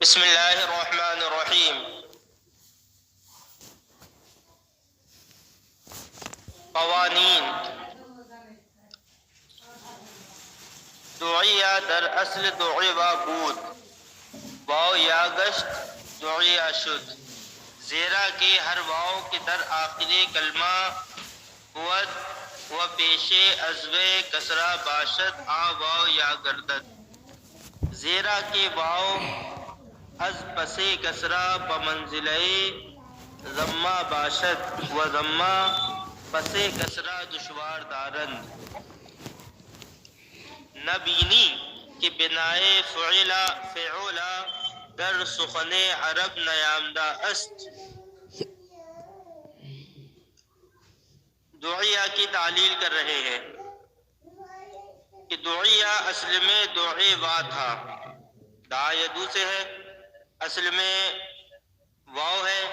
بسم اللہ الرحمن الرحیم۔ قوانین دعیہ در اصل دعیٰ بود، واو یا گشت دعیہ شد، زیرا کے ہر واو کے در آخری کلمہ بود و پیش عزو کسرہ باشد آ واو یا گردد، زیرا کے واو از پس کسرہ بمنزلہ ضمہ باشد و ضمہ پس کسرہ دشوار دارند، نبینی کہ بنائے فعلا در سخن عرب نیامدہ است۔ دعیہ کی تعلیل کر رہے ہیں کہ دعیہ اصل میں دعیوا تھا، دعا یدعو سے ہے، اصل میں واو ہے،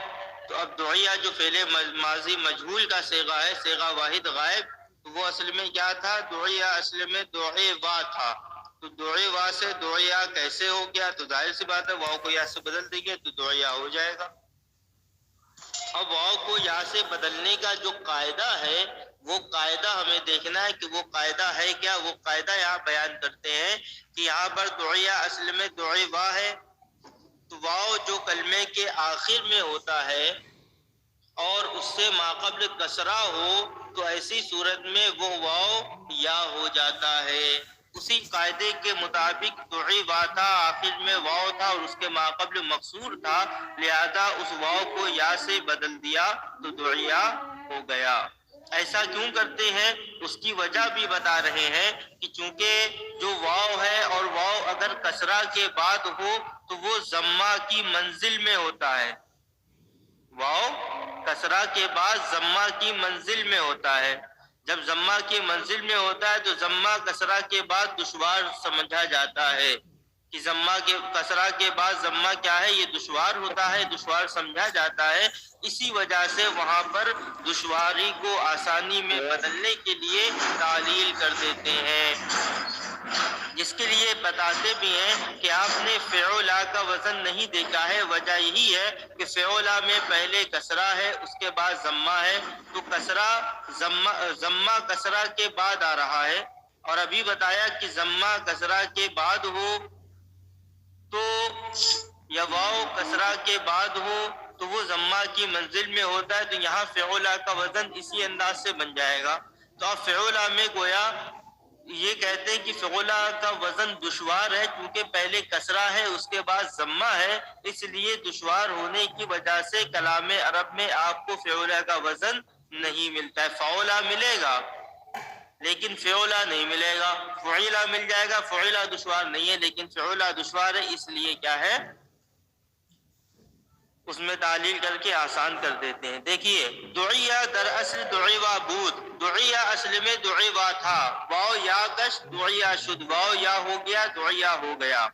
تو اب دعیہ جو فعل ماضی مجہول کا صیغہ ہے، صیغہ واحد غائب، تو وہ اصل میں کیا تھا؟ دعیہ اصل میں دعیوا تھا۔ تو دعیوا سے دعیہ کیسے ہو گیا؟ تو ظاہر سی بات ہے واو کو یا سے بدل دیں گے تو دعیہ ہو جائے گا۔ اب واو کو یا سے بدلنے کا جو قاعدہ ہے وہ قاعدہ ہمیں دیکھنا ہے کہ وہ قاعدہ ہے کیا۔ وہ قاعدہ یہاں بیان کرتے ہیں کہ یہاں پر دعیہ اصل میں دعیوا ہے، تو واو جو کلمے کے آخر میں ہوتا ہے اور اس سے ماقبل کسرہ ہو تو ایسی صورت میں وہ واو یا ہو جاتا ہے۔ اسی قاعدے کے مطابق دعیوا تھا، آخر میں واو تھا اور اس کے ماقبل مکسور تھا، لہذا اس واو کو یا سے بدل دیا تو دعیہ ہو گیا۔ ایسا کیوں کرتے ہیں اس کی وجہ بھی بتا رہے ہیں کہ چونکہ جو واو ہے اور واو اگر کسرہ کے بعد ہو تو وہ ضمہ کی منزل میں ہوتا ہے، واو کسرہ کے بعد ضمہ کی منزل میں ہوتا ہے۔ جب ضمہ کی منزل میں ہوتا ہے تو ضمہ کسرہ کے بعد دشوار سمجھا جاتا ہے کہ ضمہ کے کسرہ کے بعد ضمہ کیا ہے؟ یہ دشوار ہوتا ہے، دشوار سمجھا جاتا ہے، اسی وجہ سے وہاں پر دشواری کو آسانی میں بدلنے کے لیے تعلیل کر دیتے ہیں، جس کے لیے بتاتے بھی ہیں کہ آپ نے فعلا کا وزن نہیں دیکھا ہے۔ وجہ یہی ہے کہ فعلا میں پہلے کسرہ ہے، اس کے بعد ضمہ ہے، تو کسرہ ضمہ کسرہ کے بعد آ رہا ہے، اور ابھی بتایا کہ ضمہ کسرہ کے بعد ہو تو یا واو کسرہ کے بعد ہو تو وہ ضمہ کی منزل میں ہوتا ہے، تو یہاں فعلا کا وزن اسی انداز سے بن جائے گا۔ تو اب فعلا میں گویا یہ کہتے ہیں کہ فعلا کا وزن دشوار ہے، کیونکہ پہلے کسرہ ہے اس کے بعد ضمہ ہے، اس لیے دشوار ہونے کی وجہ سے کلام عرب میں آپ کو فعلا کا وزن نہیں ملتا ہے۔ فعلا ملے گا لیکن فعلا نہیں ملے گا، فعلا مل جائے گا، فعلا دشوار نہیں ہے لیکن فعلا دشوار ہے، اس لیے کیا ہے اس میں تعلیل کر کے آسان کر دیتے ہیں۔ دیکھیے دعیہ در اصل دعیوا بود، دعیہ اصل میں دعیوا تھا، واو یا کش دعیہ شد، واو یا ہو گیا دعیہ ہو گیا۔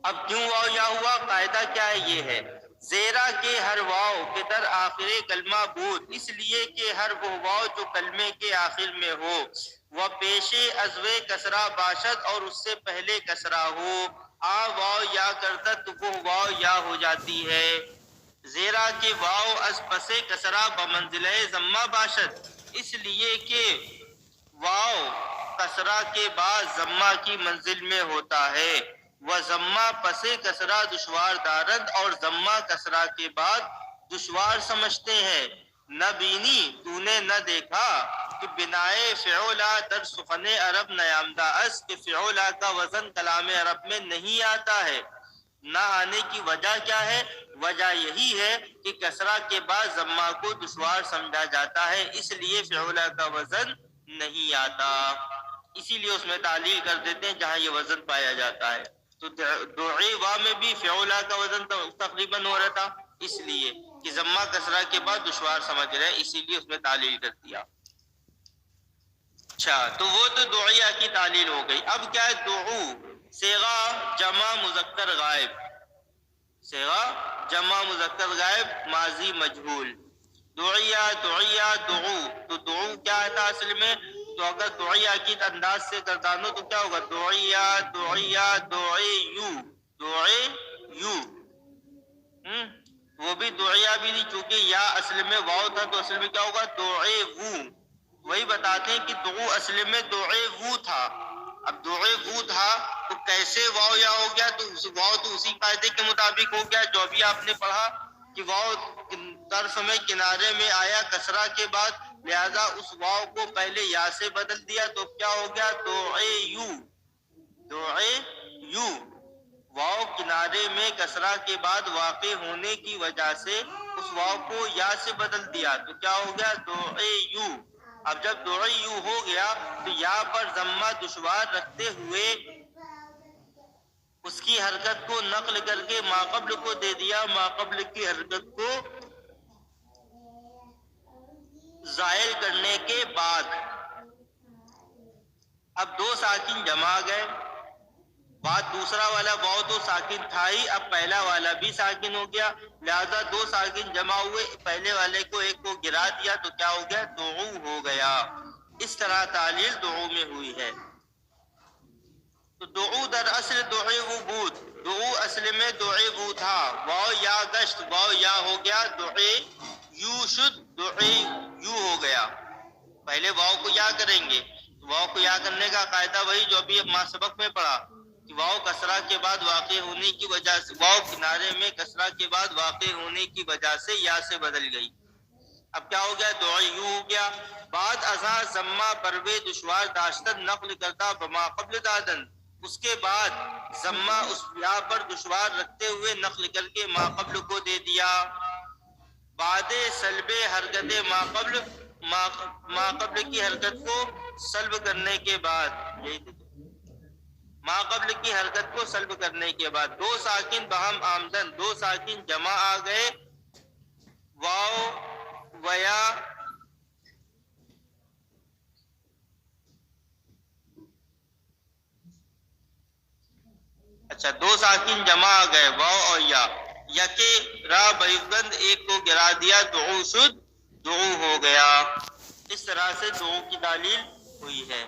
اب کیوں واو یا ہوا؟ قاعدہ کیا ہے؟ یہ ہے زیرا کے ہر واو کے در آخر کلمہ بود، اس لیے کہ ہر وہ واو جو کلمے کے آخر میں ہو وہ پیش عزو کسرہ باشد اور اس سے پہلے کسرہ ہو، آ واو یا کرتا تو وہ واو یا ہو جاتی ہے، زیرا کے واو از پس کسرہ بمنزلہ ضمہ باشد، اس لیے کہ واو کسرہ کے بعد ضمہ کی منزل میں ہوتا ہے، وہ ضمہ پس کسرہ دشوار دارند اور ضمہ کسرہ کے بعد دشوار سمجھتے ہیں، نہ بینی تو نے نہ دیکھا کہ بنائے فعلا در سخن عرب نیامدہ اس، کہ فعلا کا وزن کلام عرب میں نہیں آتا ہے۔ نہ آنے کی وجہ کیا ہے؟ وجہ یہی ہے کہ کسرہ کے بعد ضمہ کو دشوار سمجھا جاتا ہے، اس لیے فعلا کا وزن نہیں آتا، اسی لیے اس میں تعلیل کر دیتے ہیں جہاں یہ وزن پایا جاتا ہے۔ تو دعیوا میں بھی فعلا کا وزن تقریباً ہو رہا تھا، اس لیے کہ ضمہ کسرہ کے بعد دشوار سمجھ رہے ہیں، اسی لیے اس میں تعلیل کر دیا۔ اچھا تو وہ تو دعیہ کی تعلیل ہو گئی۔ اب کیا ہے؟ دعو صیغہ جمع مذکر غائب، صیغہ جمع مذکر غائب ماضی مجہول، دعیہ دعیہ دعو، تو دعو کیا تھا اصل میں؟ تو اگر دعیہ کی انداز سے گردانو تو کیا ہوگا؟ دعیہ دعیہ دعیو، دعیو یو، وہ بھی دعیا بھی نہیں، چونکہ یا اصل میں واو تھا تو اصل میں کیا ہوگا دعے وو. وہی بتاتے ہیں کہ دعو اصل میں دعے وو تھا. اب دعے وو تھا تو کیسے واو یا ہو گیا؟ تو واو تو اسی قاعدے کے مطابق ہو گیا جو ابھی آپ نے پڑھا کہ واو طرف میں کنارے میں آیا کسرہ کے بعد، لہذا اس واو کو پہلے یا سے بدل دیا تو کیا ہو گیا دعے یو. دعے یو واو کنارے میں کسرہ کے بعد واقع ہونے کی وجہ سے اس واو کو یا سے بدل دیا تو کیا ہو گیا دعے یو. اب جب دعے یو ہو گیا تو یا پر ضمہ دشوار رکھتے ہوئے اس کی حرکت کو نقل کر کے ماقبل کو دے دیا، ماقبل کی حرکت کو زائل کرنے کے بعد اب دو ساکن جمع آ گئے. بات دوسرا والا واو تو ساکن تھا ہی، اب پہلا والا بھی ساکن ہو گیا، لہذا دو ساکن جمع ہوئے، پہلے والے کو ایک کو گرا دیا تو کیا ہو گیا دعو ہو گیا. اس طرح تعلیل دعو میں ہوئی ہے. تو دعو در اصل دعے وہ بود، دعو اصل میں دعے وہ تھا، واو یا گشت، واو یا ہو گیا دعے یو شد، دعے یو ہو گیا. پہلے واو کو یا کریں گے، واو کو یا کرنے کا قاعدہ وہی جو ابھی ماں سبق میں پڑھا کہ واو کسرہ کے بعد واقع ہونے کی وجہ سے، واو کنارے میں کسرہ کے بعد واقع ہونے کی وجہ سے یا سے بدل گئی. اب کیا ہو گیا دعا یوں ہو گیا. بعد ازاں ضمہ پروے دشوار داشتن نقل کرتا بما قبل دادن، اس کے بعد ضمہ اس یا پر دشوار رکھتے ہوئے نقل کر کے ما قبل کو دے دیا. بعد سلب حرکت ما قبل کی حرکت کو سلب کرنے کے بعد، ما قبل کی حرکت کو سلب کرنے کے بعد دو ساکن بہم آمدن، دو ساکن جمع آ گئے، واو ویا اچھا دو ساکن جمع آ گئے واو اور یا، یکے را بیفگند ایک کو گرا دیا دعو شد، دعو ہو گیا. اس طرح سے دعو کی تعلیل ہوئی ہے.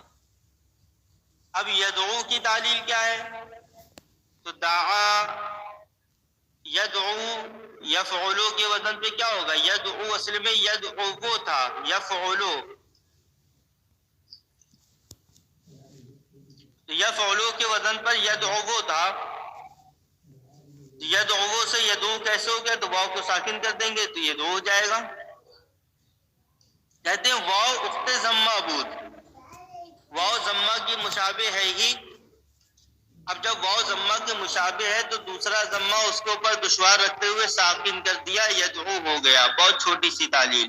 اب یدعو کی تعلیل کیا ہے؟ تو دعا یدعو یفعلو کے وزن پہ کیا ہوگا؟ یدعو اصل میں یدعو وہ تھا، یفعلو یفعلو کے وزن پر یدعو وہ تھا. یدعو سے یدعو کیسے ہو گیا؟ تو واو کو ساکن کر دیں گے تو یدعو ہو جائے گا. کہتے ہیں واو اخت ضمہ بود، واو ضمہ کی مشابہ ہے ہی. اب جب واو ضمہ کے مشابہ ہے تو دوسرا ضمہ اس کے اوپر دشوار رکھتے ہوئے ساکن کر دیا، یدعو ہو گیا. بہت چھوٹی سی تعلیل.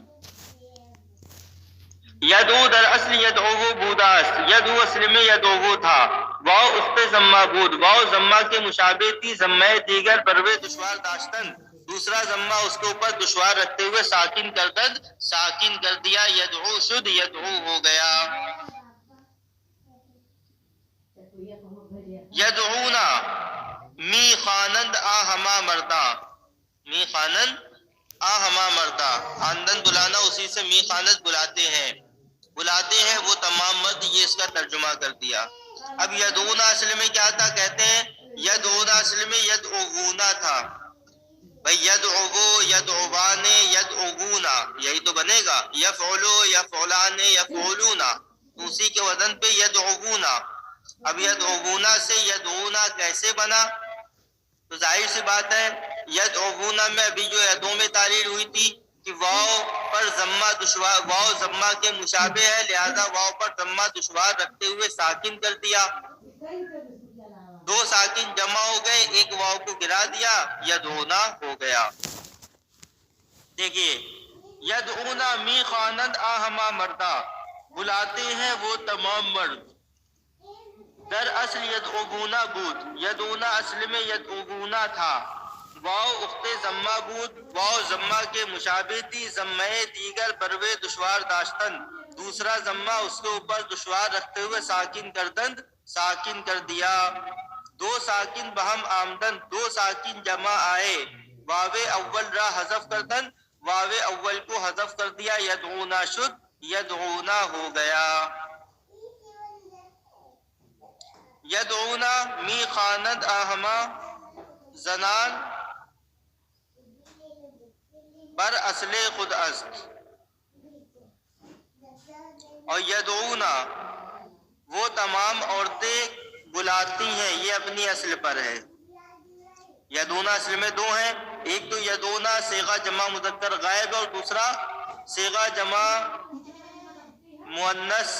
یدعو در اصل یدعو بوداس، یدعو اصل میں یدعو تھا، واو اخت ضمہ بود، واو ضمہ کے مشابہ تھی، ضمہ دیگر بروے دشوار داشتن، دوسرا ضمہ اس کے اوپر دشوار رکھتے ہوئے ساکن کر دیا، یدعو شد، یدعو ہو گیا. یدعونا می خوانند آ ہما مردہ، می خوانند آ ہما مردہ، خواندن بلانا اسی سے می خوانند بلاتے ہیں وہ تمام مرد، یہ اس کا ترجمہ کر دیا. اب یدعونا اصل میں کیا تھا؟ کہتے ہیں یدعونا اصل میں یدعونا تھا. بھئی یدعو یدعوان یدعونا یہی تو بنے گا. یفعلو یفعلان یفعلونا، اسی کے وزن پہ یدعونا. اب یدعونا سے یدعونا کیسے بنا؟ تو ظاہر سی بات ہے یدعونا میں ابھی جو یدعو میں تعلیل ہوئی تھی کہ واو پر ضمہ دشوار، واو ضمہ کے مشابہ ہے، لہذا واو پر ضمہ دشوار رکھتے ہوئے ساکن کر دیا. دو ساکن جمع ہو گئے، ایک واو کو گرا دیا، یدعونا ہو گیا. دیکھیے یدعونا می خوانند آ ہما مردہ، بلاتے ہیں وہ تمام مرد. در اصل یدعونا بود، یدعونا اصل میں یدعونا تھا، واو اخت ضمہ بود، واو ضمہ کے مشابہ تھی، ضمہ دیگر بروے دشوار داشتن، دوسرا ضمہ اس کے اوپر دشوار رکھتے ہوئے ساکن کر دیا. دو ساکن بہم آمدن، دو ساکن جمع آئے، واو اول را حذف کردن، واو اول کو حذف کر دیا، یدعونا شد، یدعونا ہو گیا. یدعونا می خوانند آہما زنان بر اصل خود است، اور یدعونا وہ تمام عورتیں بلاتی ہیں، یہ اپنی اصل پر ہے۔ یدونا اصل میں دو ہیں، ایک تو یدونا صیغہ جمع مذکر غائب اور دوسرا صیغہ جمع مؤنث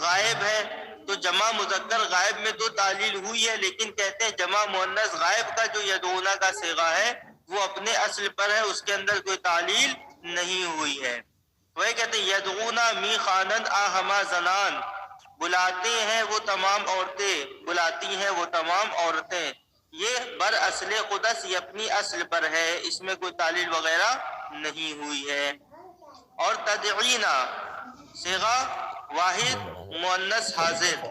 غائب ہے۔ تو جمع مذکر غائب میں تو تعلیل ہوئی ہے، لیکن کہتے ہیں جمع مؤنث غائب کا جو یدونا کا صیغہ ہے وہ اپنے اصل پر ہے، اس کے اندر کوئی تعلیل نہیں ہوئی ہے۔ وہ کہتے ہیں یدعونا می خانند آہما زنان، بلاتے ہیں وہ تمام عورتیں، بلاتی ہیں وہ تمام عورتیں۔ یہ بر اصل قدس، یہ اپنی اصل پر ہے، اس میں کوئی تعلیل وغیرہ نہیں ہوئی ہے۔ اور تدعینا صیغہ واحد مؤنث حاضر،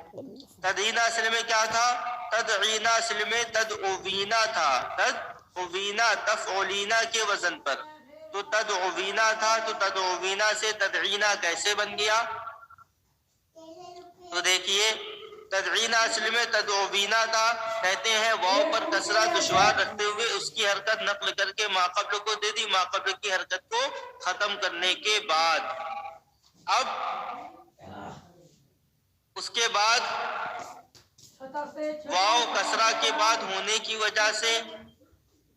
تدعینا اصل میں کیا تھا؟ تدعینا اصل میں تدعوینا تھا، تدعوینا تفعلینا کے وزن پر، تو تدعوینا تھا، تو تدعوینا سے تدعینا کیسے بن گیا؟ تو دیکھیے تدعینا اصل میں تدعوینا تھا، کہتے ہیں واو پر کسرہ دشوار رکھتے ہوئے اس کی حرکت نقل کر کے ماقبل کو دے دی، ماقبل کی حرکت کو ختم کرنے کے بعد اب اس کے بعد واو کسرہ کے بعد ہونے کی وجہ سے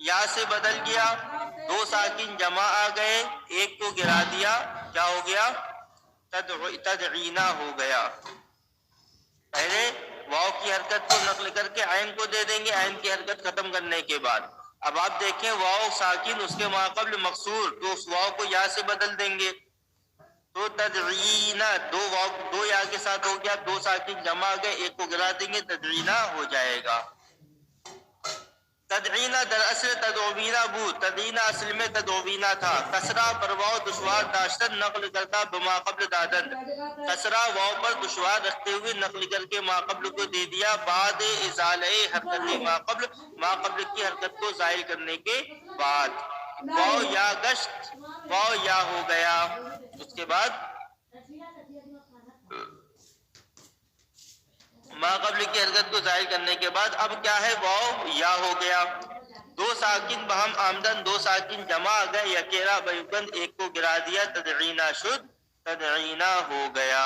یا سے بدل گیا، دو ساکن جمع آ گئے، ایک کو گرا دیا، کیا ہو گیا؟ تدعینا ہو گیا۔ پہلے واو کی حرکت کو نقل کر کے عین کو دے دیں گے، عین کی حرکت ختم کرنے کے بعد اب آپ دیکھیں واو ساکن اس کے ماقبل مکسور، تو اس واو کو یا سے بدل دیں گے، تو تدعینا دو واو دو یا کے ساتھ ہو گیا، دو ساکن جمع گئے، ایک کو گرا دیں گے، تدعینا ہو جائے گا۔ تدعینا در اصل تدعوینا بود، تدعینا اصل میں تدعوینا تھا، کسرہ پر واو دشوار داشتن نقل کرتا بماقبل دادن، کسرہ واو پر دشوار رکھتے ہوئے نقل کر کے ماقبل کو دے دیا بعد ازالہ حرکت ماقبل، ماقبل کی حرکت کو زائل کرنے کے بعد، واو یا گشت، واو یا ہو گیا، اس کے بعد ماقبل کی حرکت کو ظاہر کرنے کے بعد اب کیا ہے؟ واو یا ہو گیا، دو ساکن بہم آمدن، دو ساکن جمع آ گئے، یکیرا بیوکند ایک کو گرا دیا، تدعینا شد، تدعینا ہو گیا۔